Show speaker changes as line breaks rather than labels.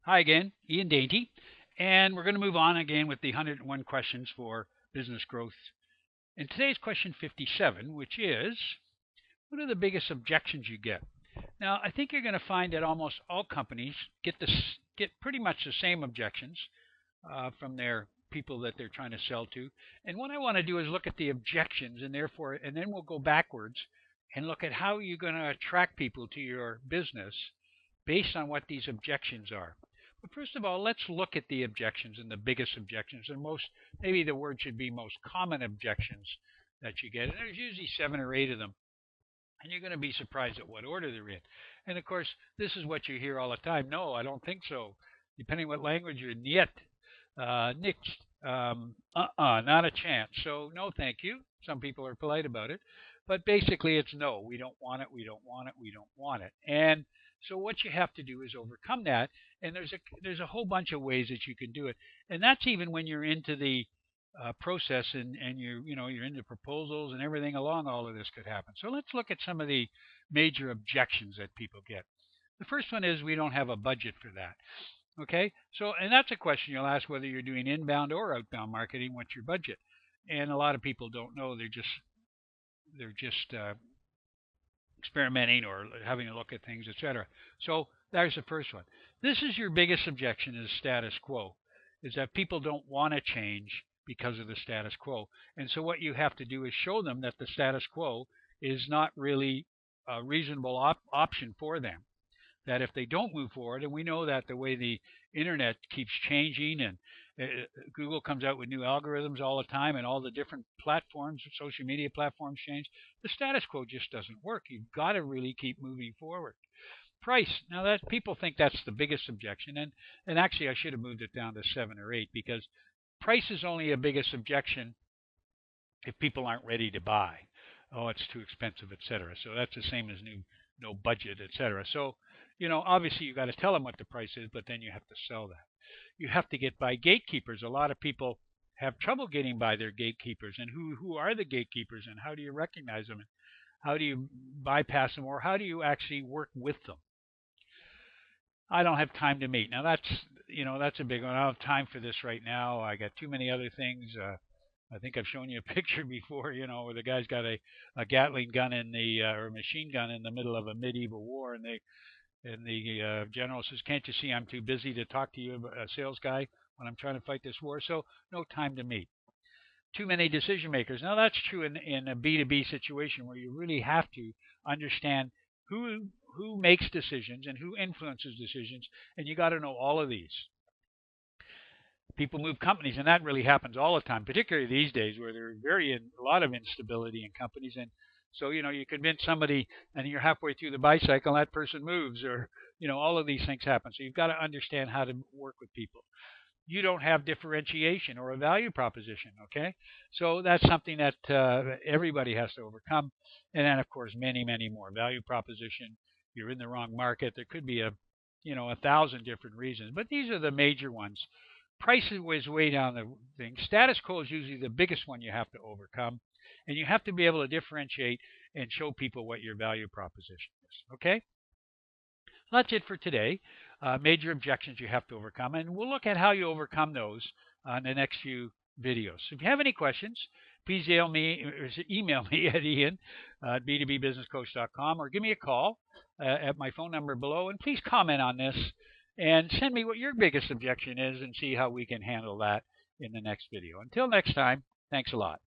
Hi again, Ian Dainty, and we're going to move on again with the 101 questions for business growth. And today's question 57, which is, what are the biggest objections you get? Now, I think you're going to find that almost all companies get pretty much the same objections from their people that they're trying to sell to. And what I want to do is look at the objections, and then we'll go backwards and look at how you're going to attract people to your business based on what these objections are. But first of all, let's look at the objections and the biggest objections, and maybe the word should be most common objections that you get. And there's usually 7 or 8 of them, and you're going to be surprised at what order they're in. And of course, this is what you hear all the time. No, I don't think so. Depending what language you're in, yet, nichts, not a chance. So no, thank you. Some people are polite about it, but basically it's no. We don't want it. We don't want it. We don't want it. And so what you have to do is overcome that, and there's a whole bunch of ways that you can do it, and that's even when you're into the process and you're into proposals and everything along. All of this could happen. So let's look at some of the major objections that people get. The first one is we don't have a budget for that. Okay, so and that's a question you'll ask whether you're doing inbound or outbound marketing. What's your budget? And a lot of people don't know. They're just experimenting or having a look at things, etc. So there's the first one. This is your biggest objection is status quo, is that people don't want to change because of the status quo. And so what you have to do is show them that the status quo is not really a reasonable option for them. That if they don't move forward, and we know that the way the internet keeps changing and Google comes out with new algorithms all the time and all the different platforms, social media platforms change, the status quo just doesn't work. You've got to really keep moving forward. Price. Now that people think that's the biggest objection, and actually I should have moved it down to 7 or 8 because price is only a biggest objection if people aren't ready to buy. Oh, it's too expensive, etc. So that's the same as no budget, etc. So obviously you got to tell them what the price is, but then you have to sell that. You have to get by gatekeepers. A lot of people have trouble getting by their gatekeepers, and who are the gatekeepers, and how do you recognize them, and how do you bypass them, or how do you actually work with them? I don't have time to meet. Now that's a big one. I don't have time for this right now. I got too many other things. I think I've shown you a picture before, where the guy's got a Gatling gun or a machine gun in the middle of a medieval war, and the general says, "Can't you see I'm too busy to talk to you, a sales guy, when I'm trying to fight this war?" So no time to meet. Too many decision makers. Now that's true in a B2B situation where you really have to understand who makes decisions and who influences decisions, and you got to know all of these. People move companies, and that really happens all the time, particularly these days where there's a lot of instability in companies. And so you convince somebody, and you're halfway through the bicycle, and that person moves, or all of these things happen. So you've got to understand how to work with people. You don't have differentiation or a value proposition. Okay, so that's something that everybody has to overcome. And then of course many more. Value proposition. You're in the wrong market. There could be a 1,000 different reasons, but these are the major ones. Price is way down the thing. Status quo is usually the biggest one you have to overcome, and you have to be able to differentiate and show people what your value proposition is. Okay, that's it for today. Major objections you have to overcome, and we'll look at how you overcome those in the next few videos. So if you have any questions, please email me at Ian at b2bbusinesscoach.com, or give me a call at my phone number below, and please comment on this and send me what your biggest objection is and see how we can handle that in the next video. Until next time, thanks a lot.